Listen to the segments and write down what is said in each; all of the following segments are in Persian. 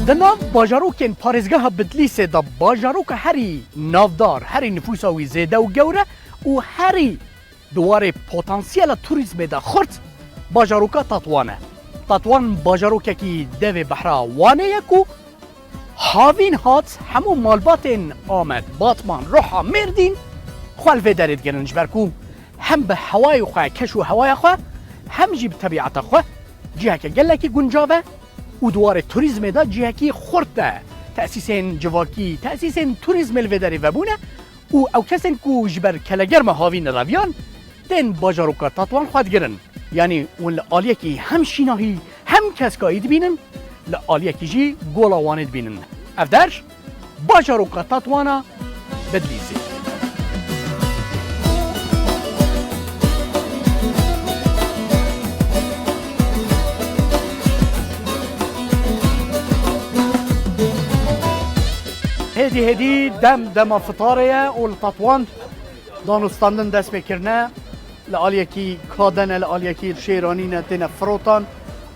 دناف باجاروکن پارێزگەها بدلیسێ دا باجارۆکە هەری ناودار هەری نفوساوی زێدە و گەورە و هەری دوارێ پۆتانسیەلە توریزمێدا خورد باجارۆکە تاتوانە. تاتوان باجارۆکێکی دەوێ بەحرا وانەیەک و هاوین هات هەموو مالباتên ئامەد باتمان ڕۆحا مێردین خوال vê derê digerin ji ber ku hem bi hewayê xwe keş û hewaya xwe hem jî bi tebîata xwe ciheke gelekî guncav e û duwarê turizmê de cihekî xurt de tesîsên civakî tesîsên turizmê li vê derê vebûne û ew kesên ku ji ber kelegerma havîn reviyan tên bajaroka Tatwan xwe digirin yanî hûn li aliyekî hem şînahî hem keskayî dibînin li aliyekî jî gola wanê dibînin. Ev der bajaroka Tatwana Bedlîsê. هدی دما فطارەیە و li Tatwan danûstandin dest pêkirine li aliyekî kadene li aliyekî şêranîne têne firotan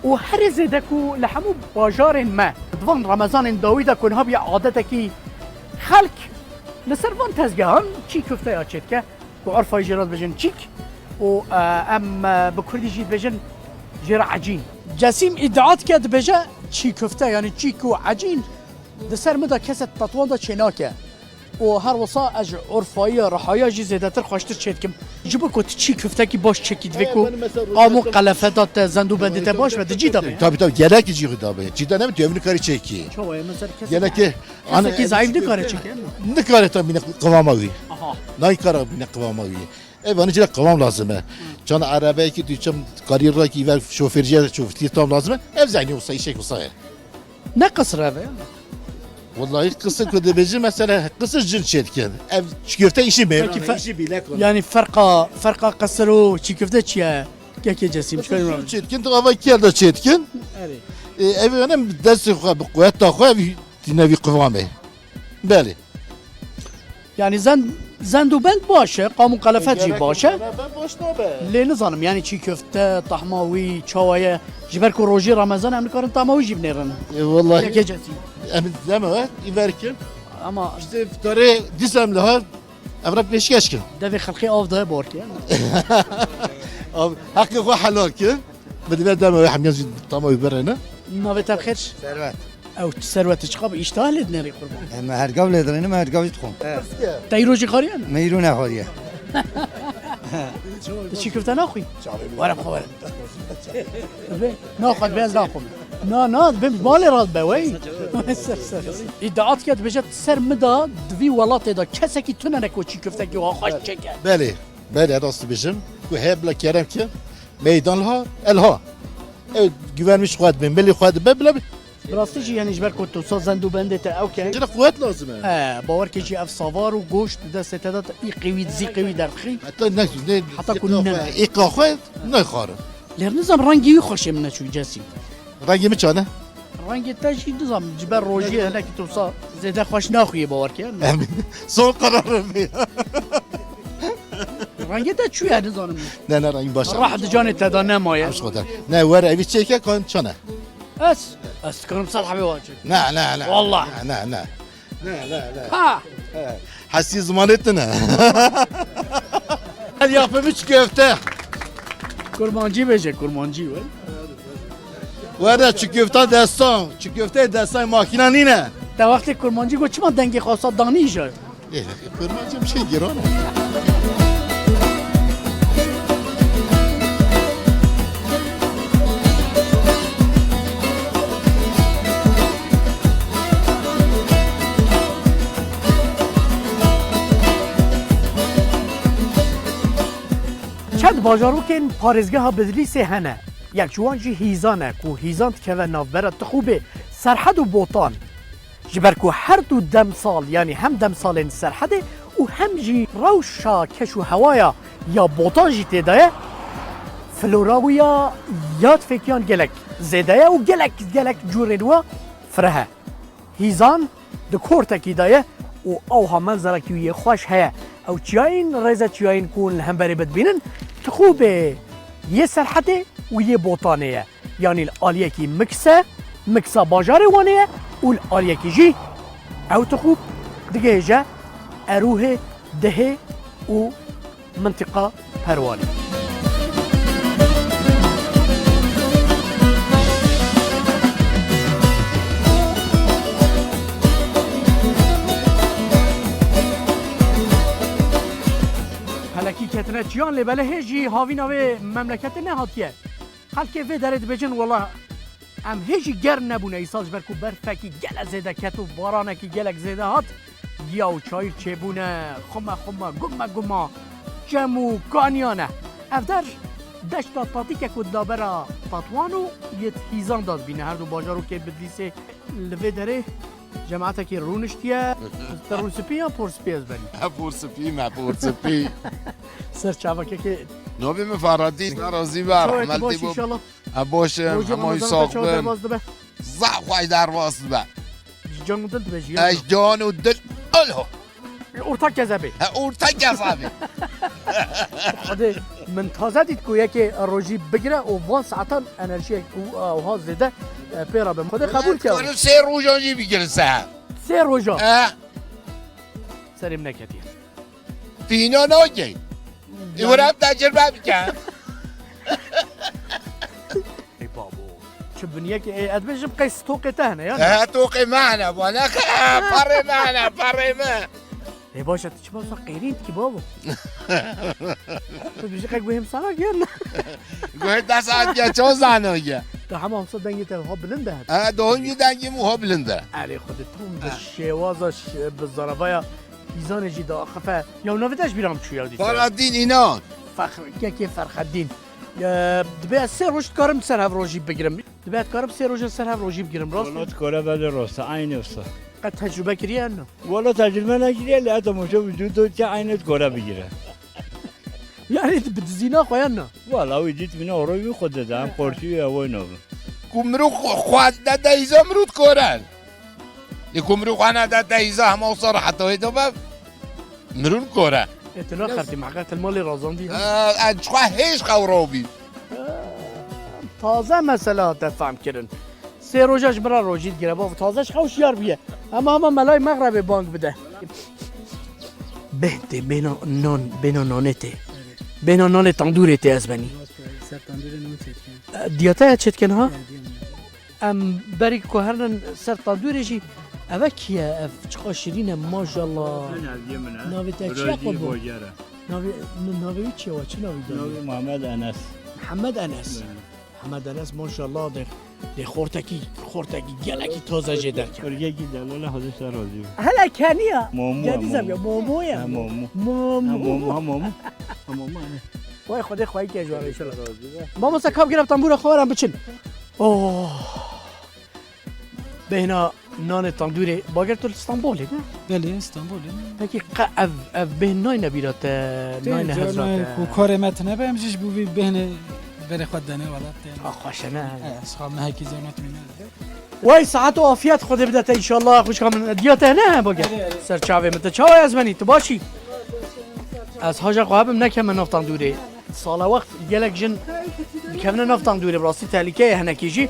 û herê zêde ku li hemû bajarên me divan Remezanên dawî de ku habiye adetekî xelk li ser van tezgehan çî köfteya çêdike ku erfayê jê re dibêjin çîk û em bi Kurdî jî dibêjin jê re ecîn. Cesîm îddiat dike dibêje çî köfte yanî çîk û ecîn di ser min de keset Tatwan da çê nake û her wisa ez ji orfayîya rehaya jî zêdetir xweştir çê dikim ji bo ku tu çî köftekî baş çekî divê ku amû qelefeta te zendûbendê te baş ve tu cî dabê. Tabii gelekî jî dabê. Cî ne mi tu evini karî çekî. Çawa mesela Gelekî kesekî zayıf nikare çeke. Nikare ta bine kıvama wî. Aha. Naykara bine kıvama wî. Ev anı cile kıvam lazım e. Çana arabeyeki tu çam kariyeraki ver şoförciye şoförliği tam lazım e. Ev zeyni olsa işek olsa e. Ne kısır ev ya? Vallahi kısır kudebeci mesela kısır cin çetken. Ev çiğköfte işi mi? İşi bile konu. Yani farka kısır o çiğ köfte çiğe. Keke cesim çıkarıyorum. Çetken tu ava kiyada çetken. Evet. Ev önem ders kuvvet da koy nevi kıvamı. Beli. Yani zendubend başı, kamu kalafetçi başı. Ben boş ne be? Lê nizanim yani çiğ köfte, tahmawî, çawaya ji ber ku rojê Ramezan em nikarin tahmawî jî binêrin. Vallahi. Keke cesim. Emin deme ha? İverkin. Ama İşte iftarı dizem lahar. Evrak beşikeşkin. devê xelkê av daye borkiye. Hakkı ko halal ki. Bedime deme ha hamyaz tamam überene. Navê te xêr. Servet. Ew servetê çiqa bi îştah lê dinêrî qurban. Em hergav lêdirîne me hergavî dixwim. Te îro jî xariye ne? Meyrû nexwariye. Te çiğ köfte naxwî? Were xwe were. Naxwed bez naxwim. Na bim malê rast be wey. İddiat dike dibêje ser min da divî welatê da kesekî tune neko çiğ köftekî wa xweş çeke. Beli. Beli rastı bizim. Bu hebla kerem ki. Meydanla elha. Evet güvenmiş kuvvet ben. Beli kuvvet ben bile. Rastî jî yani ji ber ku tu zendûbendê te ew ke. Cile kuvvet lazım ha. Bawer kê jî ev savar û goşt di destê te da î qewî dizî qewî derxî. Hatta ne? Hatta ku ne? İka kuvvet ne kharı. Lêr nizam rengî wî xweşê min neçû Cesîm. Rengimi çane? Rengê te jî nizam ji ber rojiyê hinekî tu zêde xweş naxuye bawer kê. Emin. Son kararım. Rengê te çû ye nizanim. Ne rengi başa. Rah di canê te da nemaye. Hoş kadar. Ne var evi çeke kan çane. Ez dikarim sal hebê wan çek. Ne. Vallahi. Ne. Ha. Hasi zaman ettin ha. Hadi yapım üç köfte. Kurmancı bêje kurmancı we. Vere çiğ köfte destan. Çiğ köfte destan makina nine. Te wextê kurmancı got çima dengê xwasa danî je. Kurmancı bir şey giron. Çend bajarokên parêzgeha Bedlîsê hene. Yek ji wan jî hîzan e ku hîzan dikeve navbera Tixûbê, Serhed û Botan. Ji ber ku her du demsal yanî hem demsalên Serhedê û hem jî rewşa keş û hewaya ya Botan jî têda ye, flora wî ya yad fêkiyan gelek zêde ye û gelek curên we fireh e. Hîzan di kortekî de ye û ewha menzerekî wî yê xweş heye. Ew çiyayên rêze çiyayên ku li hemberê bidbînin Tixûbê yê Serhedê û yê Botanê ye. Yanî aliyekî miksa bajarê wan ye والآلية كيجي أو تخوب دقيجة أروه ده ومنطقة هرواني. هلکی کتنه چیان لبله هجی هاوینا و مملکت نه هاتیه حالکه وی دارد بجن والله ام هجی گر نبونه ایساج برکو برفکی گل زیده کتو بارانکی گلک زیده هات گیا و چایر چه بونه خمه گمه جمو کانیانه افدر دشتا تاتی که کد دابرا تطوانو یه هیزان داد بینه هر دو باجارو که بدلیسه لوی داره جماعتك رونشتيا تروسبيا بورسبيا زبني پرسپی ما پرسپی سر چاوکه که نوبی مفردی نرازی بر باش ملتی ان شاء الله باشم همای ساق بم زخوای در واست به جان دل بجی اش جان و دل اله اورتا کذبه اورتا کذبه خود من تازه دید که یکی روزی بگیره و وان ساعتا انرژی او ها زده پیرا بم خود قبول کرد کنم سه روزانی بگیره سه روزا سریم نکتی فینا ناگی ایورم تجربه بکن ای بابو چه بنیه که ادبش بقیس توقی تهنه یا توقی معنا وانا پره معنا پره ما ای باشه چه بابا قیرین که بابا تو بیشی قیق بهم سانا گرن گوه دست آدیا چون زناگی ده همه همسا دنگی تا ها بلنده هد دوم یه دنگی موها بلنده علی خودتون به شوازش به ضربای ایزان جی دا خفه یا نویدش بیرام چو یادی فرادین اینا فخر که فرخدین دبی سه روز کارم سر هف روزی بگیرم دبی کارم سه روز سر هف روزی بگیرم راست ولات کاره بله راست عین است قد تجربه کریه نه والا تجربه نگیری لعت موشه وجود تو چه عینت کاره بگیره یعنی بدزینا خویان نه والا ویدیت بینه آروی خود دادم قرشی هوای نو کمرو خواد ده ایزا مرود کارن یه کمرو خوانه ده ایزا همه اصار حتی هیدو با مرون کاره اتنا خرطی محقق المال رازان دی چخواه هیچ خوراوی تازه مسئله تفهم کردن سه روزش برا روزید گیره بابا تازهش خوشیار بیه اما ملای مغرب بانک بده بهته بینا نانته بینا نان تندورته از بنی دیاتا چتکن ها ام بری که هرن سر تندوره جی اوه کیه اف چقا شیرینه ماشالله ناوی تا چیه قلبو ناوی چیه و چی ناوی داری؟ ناوی محمد انس محمد انس ماشالله ده خورتکی گلکی تازه جدر کرد ارگه کی دلاله خودش راضی هلا کنیه مومو جدیزم یا مومویا مومو وای خدا خواهی که اجواره ایشالا ما سکاب گرفتم بورا خوارم بچین اوه بهنا نان تندوری باگر تو استانبولی نه؟ بله استانبولی تاکی اف بهن نای نبیرات نای نهزرات کو کار متنه بهم جیش بوی بهنه بره خود دنه ولات خوشنه اصحاب نه کی زانات مینه وای ساعت و عافیت خود بدت ان شاء الله خوش کام دیاته نه باگر سر چاوه مت چاوه از منی تو باشی از حاجه قابم نکم نفتان دوری سال وقت گلک جن کمن نفتان دوری براستی تهلیکه هنکیجی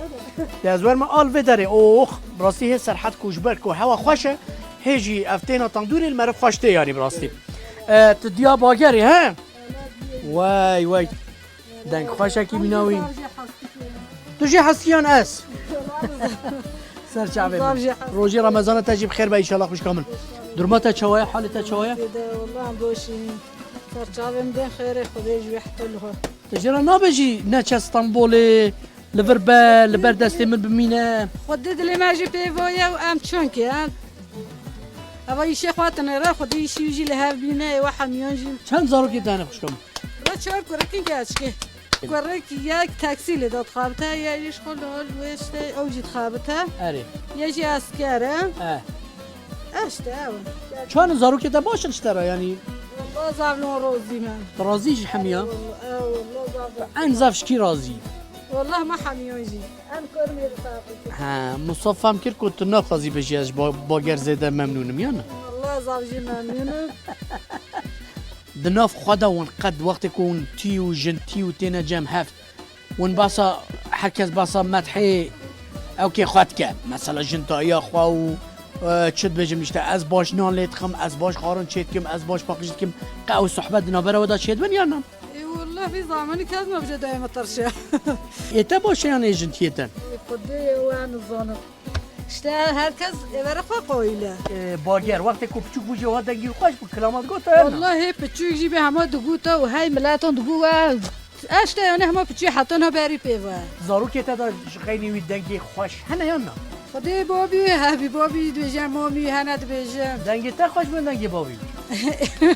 دازور ما آل بداره اوخ براستی سر حد کوشبر کو هوا خوشه هجی افتینا تندوری المرف خوشته یعنی براستی تدیا باگری ها وای دنگ خوشه کی بیناوی تو جی حسیان اس سر چاوه روزی رمضان تجیب خیر به ان شاء الله خوش کامل درمات چوایه حالت چوایه والله دوشي صار مدين خير خديج ويحتلها تجرا نابجي ناتش اسطنبول لفربا لبردستي من بمينا خدد اللي ما جبت فويا وام تشونكي ابا شي خواتنا راه خدي شي يجي لها بينا واحد ميونجي كم زارو كده خوش كم لا تشار كوركين كاشكي كورك ياك تاكسي اللي دات خابتها يا ليش خلول ويش او جيت خابتها اري يجي عسكره اشتاو كان زارو كده باش اشترى يعني والله زعلون روزي من رازيش حميه والله زعلون عن زافش كي رازي والله ما حميونجي انا كرمي رفاقتي ها مصطفى مكر كنت نافذي بجيش باجر زيده ممنونم يانا والله زوجي ممنونم دناف خدا ونقد وقت يكون تيو جنتي وتينا جام هفت ونباسا حكز باسا مدحي او که خود که مثلا جنتایی خوا و چت بجم نشته از باش نان لیت خم از باش خارون چت کم از باش پاکشت کم قاو صحبت نابره ودا چت بن یا نه اي والله في زماني كاز ما بجد دائما طرشه ایتا باشه یا نه جنتیتن خدي وانا الظانب اشتا هركز ورقه قويله باگر وقتی کو پچوک بوجه ها دنگی خوش بو کلامات گفت یا نه والله بتشوي جيبي هما دغوتا وهاي ملاتون دغوا اشتا يعني هما بتشوي حطونها باري بيوا زارو که تا خیلی وی دنگی خوش هنه یا نه خدي بابي هابي بابي دوجا مامي هنا دوجا دنگی تا خوش بن دنگی بابی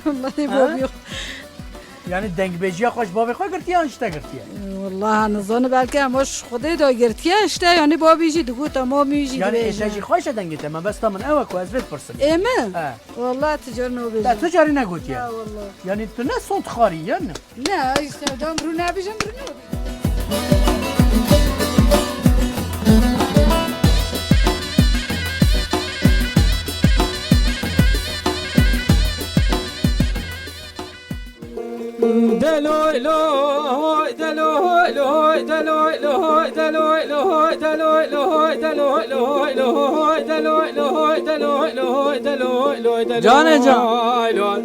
والله بابي یعنی دنگ بجیا خوش بابی خو گرتی یا انشتا گرتی والله انا ظن بالك مش خدي دا گرتيا اشتا يعني بابي جي دغوتا مامي جي یعنی ایتاجی خوش دنگی تا من بس تا من اوه کو از بيت پرسن ايما والله تجرنوا لا بيجي تجاری نگوتی لا والله یعنی تو نه سنت خاری یا نه لا يستخدم رونا بيجم رونا جان جان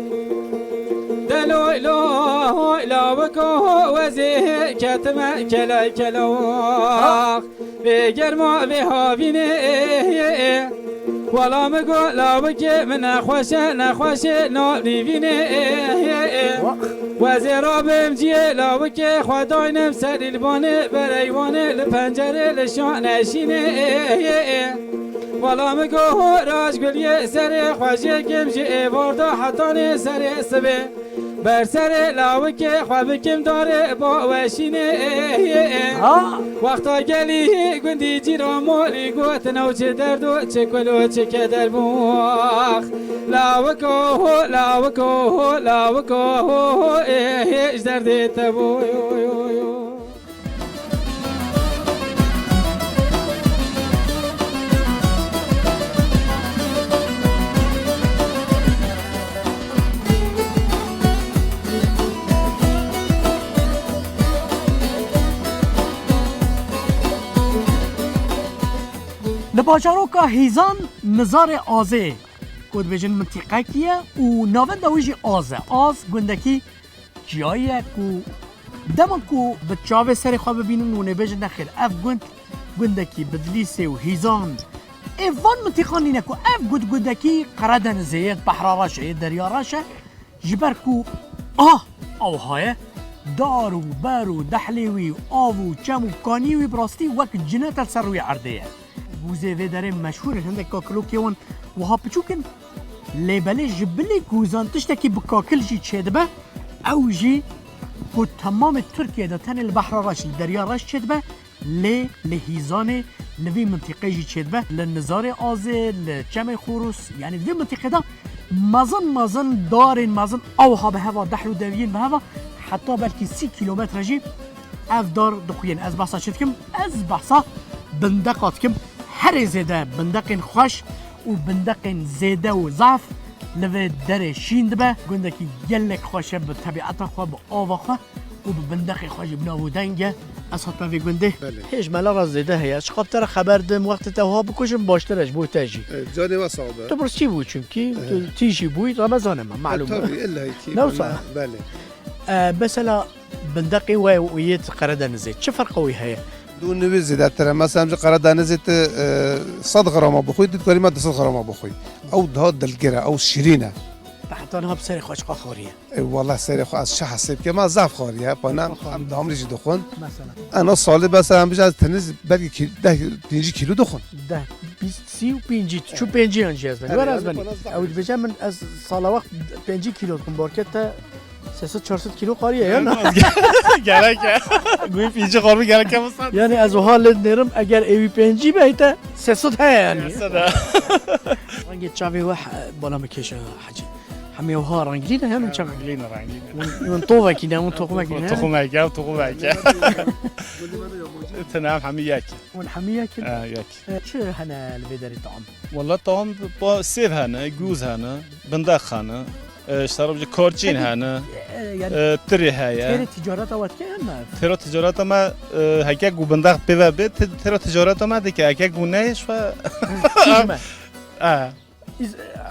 دلو لو لا بكو وزي كتم كلا كلا بجرما بها بيني ولا مقول لا بكي من نخوش نابني بيني وزيرا بمجي لا بكي خداينم سر الباني بريواني البنجرة لشان نشيني ولا مقول راج قلي سر خوشي كمجي باردا حتاني سر سبي بر سر لاوکه خوابکم داره با وشینه وقتا گلی گندی جیرا مالی گوت نو چه درد و چه کلو چه کدر بوخ لاوکو لاوکو لاوکو ایش درد تبو لباجارو که هیزان نظار آزه کود بجن منطقه کیه و ناون دویجی آزه آز گندکی جایه کو دمان کو به چاوه سر خواه ببینن و نبیجن نخیر اف گندکی بدلیسه و هیزان ایوان منطقه نینه کو اف گندکی قردن زید بحراراشه دریاراشه جبر کو اوهای دار و بر و دحلیوی و آو و چم و کانیوی براستی وک جنت سر روی عرضه گوزه و داره مشهور هندک کاکلو کیون و ها پچوکن لیبله جبلی گوزان تشتکی بکاکل جی چیدبه او جی کو تمام ترکیه دا تن البحر راش دریا راش چیدبه لهیزان لوی منطقه جی چیدبه لنظار آزه لچم خوروس یعنی دوی منطقه دا مازن دارن مازن اوها به هوا دحلو دویین به هوا حتی بلکی 30 کیلومتر جی اف دار دخوین از بحثا شدکم از بحثا بندقات کم هر زیده بندقین خوش و بندقین زیده و ضعف لوی در شیند به گنده که گلک خوشه به طبیعت خواه به آوا خواه و به بندقی خوش بناو دنگه از حتما وی گنده هیچ ملا را زیده هیا شقاب تر خبر دم وقت تاوها بکشم باشترش بوی تاجی جاني وصعبة تو برس چی بود چونکی تو تیجی بوی رمضان ما معلومه طبيعي إلا هيك نوصل. بله مثلا بندقي ويت قردان زيت شو فرقه وياها دون نبي زيادة ترى مثلا مش قرادة نزت 100 غرام بخوي دي كلمات 100 غرام بخوي او هاد القرا او الشرينه تحطونها بسري خوش قخوريه والله سيري خو از شه حسب که ما ضعف خوريه بانا هم دام ريجي دخون مثلا انا صالي بس هم بجاز تنز بلكي 10 كيلو دخون ده 20 و 50 شو 50 انجاز من ورا زمني او بجا من از صاله وقت 50 كيلو تكون باركتا 300 كيلو قاريه يا گلک گوی پیچ قربی گلک مثلا يعني از حال نرم اگر اي 50 بهيتا 300 هي يعني رنگ تشافي واحد بالا مكيشه حاجه همي وها رنجلينا هم تشافي رنگلینا من طوبه كده من طوبه كده تخومه تنام حمي ياكي والحميه كده ياكي شو هنا اللي بدري طعم والله طعم با سيف هنا جوز هنا بندق هنا اشتروا بجي كورجين هنا يعني تري هاي تيري تجارات اوت كام ترى تجارات ما هكاك وبندق بيبا بيت ترى تجارات ما ديك هكاك ونايش ف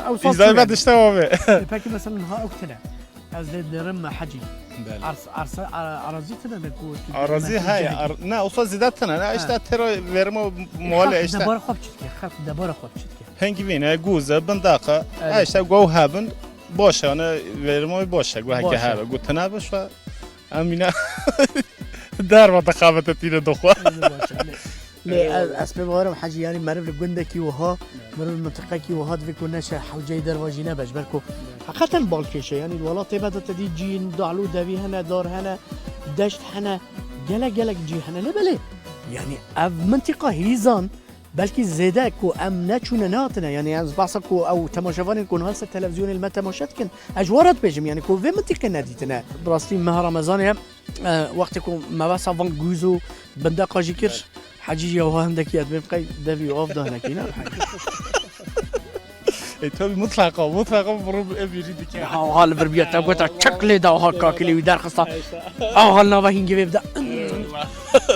او إذا ما تشتغل به باكي مثلا ها اكتنا از درم حجي عرس عرزيتنا نقول عرزي هاي نا اوصل زيادتنا انا اشتا ترى ورمو مول اشتا دبر خوب شتك خاف دبر خوب شتك هنگی بینه گوزه بنداقه اشتا گو هابن باشه انا ورمو باشه گو هکه هابه گو تنابش و امینه دار ما تخافت تينا دخوا لا اسباب غيرهم حاجه يعني مرف الجندكي وها مرف المنطقه كي وها بيكون حوجي دروازينا باش بالكو حقيقه بالكيشه يعني الولات بدات تدي جي ندعلو دبي هنا دار هنا دشت هنا جلك جي هنا لبلي يعني اف منطقه هيزان بلكي زيدك وام ناتشونا ناتنا يعني از بعصكو او تماشافان يكون هسه التلفزيون الما تماشاتكن اجورت بيجم يعني كو في منطقه ناديتنا دراستي مه رمضان وقتكم ما بس افون جوزو بندقه جيكرش حجيجي وها عندك يد بيبقى دبي اوف ده هناك هنا توبي مطلقه برب ابيريدك ها هال بربيا تبغى تشكلي ده ها كاكلي ودار خصا او هالنا باهين جيب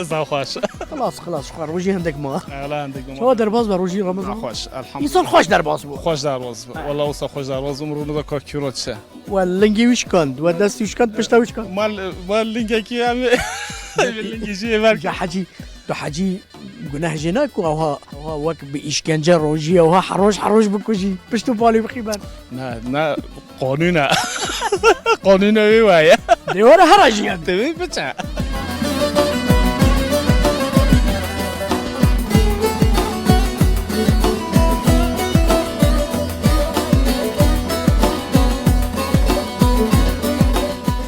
زاخواش خلاص شكرا روجي عندك ما لا عندك شو درباز بروجي رمضان خوش الحمد انسان خوش درباز بو خوش دروز والله وصل خوش دروز عمرنا ذا كيروتشه واللنجي وش كان ودست وش كان بشتا وش كان مال لينكي عم لينكي جي مال حجي قناه جناك وها وك بإشكنجة روجية وها حروش بكوجي بشتو بالي بخيبان نا قانونا ويايا دي ورا هرجي انت بتاع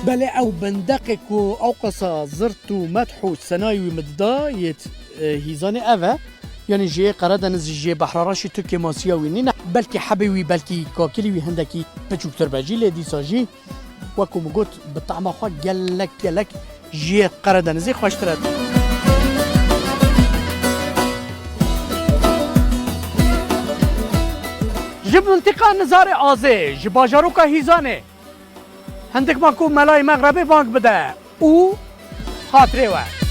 بله او بندقك او قصا زرتو مدحو سنايوي مددايت هيزاني أفا يعني جي قردن جي بحراراشي تركي ماسياوي نينا بلكي حبيوي بلكي كاكليوي هندكي بچوك ترباجي لدي ساجي وكو مقوت بالطعم خوا قلك جي قردن زي خوشترد جب منطقة نزاري آزي جباجاروكا هيزاني هندك ماكو ملاي مغربي بانك بدا او خاطري واحد